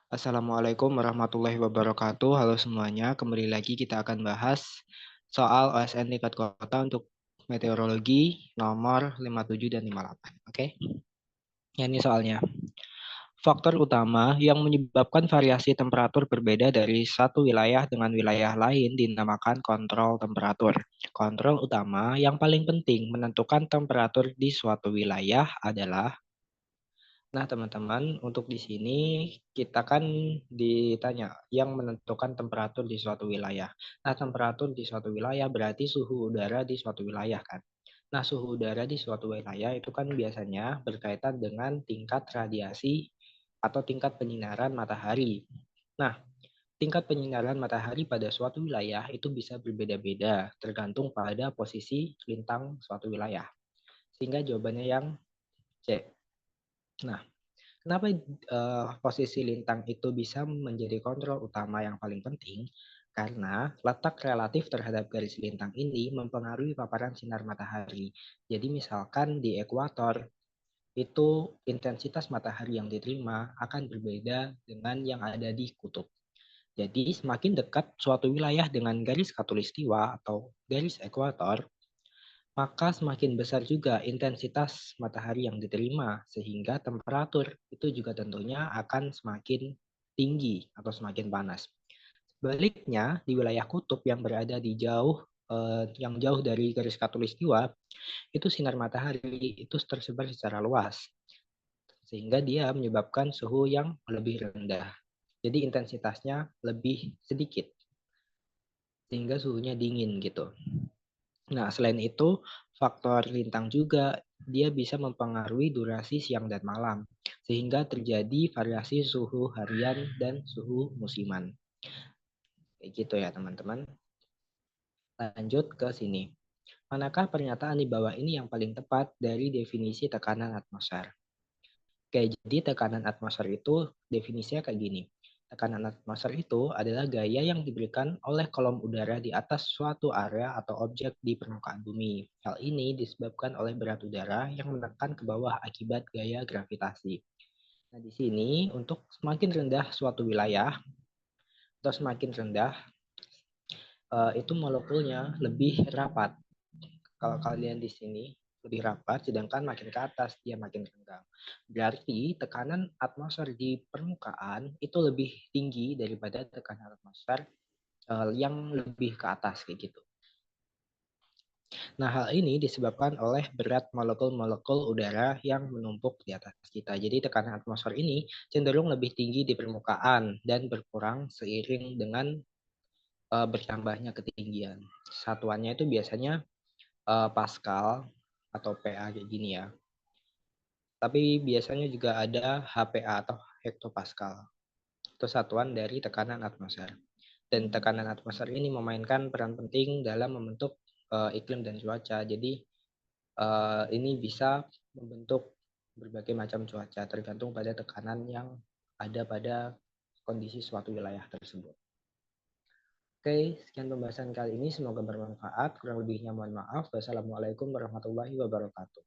Assalamualaikum warahmatullahi wabarakatuh. Halo semuanya, kembali lagi kita akan bahas soal OSN tingkat kota untuk meteorologi nomor 57 dan 58. Oke, ya ini soalnya. Faktor utama yang menyebabkan variasi temperatur berbeda dari satu wilayah dengan wilayah lain dinamakan kontrol temperatur. Kontrol utama yang paling penting menentukan temperatur di suatu wilayah adalah. Nah, teman-teman, untuk di sini kita kan ditanya yang menentukan temperatur di suatu wilayah. Nah, temperatur di suatu wilayah berarti suhu udara di suatu wilayah kan. Nah, suhu udara di suatu wilayah itu kan biasanya berkaitan dengan tingkat radiasi atau tingkat penyinaran matahari. Nah, tingkat penyinaran matahari pada suatu wilayah itu bisa berbeda-beda tergantung pada posisi lintang suatu wilayah. Sehingga jawabannya yang C. Nah, kenapa posisi lintang itu bisa menjadi kontrol utama yang paling penting? Karena letak relatif terhadap garis lintang ini mempengaruhi paparan sinar matahari. Jadi misalkan di ekuator, itu intensitas matahari yang diterima akan berbeda dengan yang ada di kutub. Jadi semakin dekat suatu wilayah dengan garis khatulistiwa atau garis ekuator, maka semakin besar juga intensitas matahari yang diterima, sehingga temperatur itu juga tentunya akan semakin tinggi atau semakin panas. Sebaliknya, di wilayah kutub yang berada di yang jauh dari garis khatulistiwa, itu sinar matahari itu tersebar secara luas, sehingga dia menyebabkan suhu yang lebih rendah. Jadi intensitasnya lebih sedikit, sehingga suhunya dingin gitu. Nah, selain itu, faktor lintang juga dia bisa mempengaruhi durasi siang dan malam, sehingga terjadi variasi suhu harian dan suhu musiman. Kayak gitu ya, teman-teman. Lanjut ke sini. Manakah pernyataan di bawah ini yang paling tepat dari definisi tekanan atmosfer? Oke, jadi tekanan atmosfer itu definisinya kayak gini. Tekanan atmosfer itu adalah gaya yang diberikan oleh kolom udara di atas suatu area atau objek di permukaan bumi. Hal ini disebabkan oleh berat udara yang menekan ke bawah akibat gaya gravitasi. Nah, di sini untuk semakin rendah suatu wilayah atau semakin rendah itu molekulnya lebih rapat. Kalau kalian di sini lebih rapat, sedangkan makin ke atas dia makin renggang. Berarti tekanan atmosfer di permukaan itu lebih tinggi daripada tekanan atmosfer yang lebih ke atas kayak gitu. Nah, hal ini disebabkan oleh berat molekul-molekul udara yang menumpuk di atas kita. Jadi tekanan atmosfer ini cenderung lebih tinggi di permukaan dan berkurang seiring dengan bertambahnya ketinggian. Satuannya itu biasanya Pascal atau PA kayak gini ya. Tapi biasanya juga ada HPA atau hektopascal. Itu satuan dari tekanan atmosfer. Dan tekanan atmosfer ini memainkan peran penting dalam membentuk iklim dan cuaca. Jadi ini bisa membentuk berbagai macam cuaca tergantung pada tekanan yang ada pada kondisi suatu wilayah tersebut. Oke, sekian pembahasan kali ini. Semoga bermanfaat. Kurang lebihnya mohon maaf. Wassalamualaikum warahmatullahi wabarakatuh.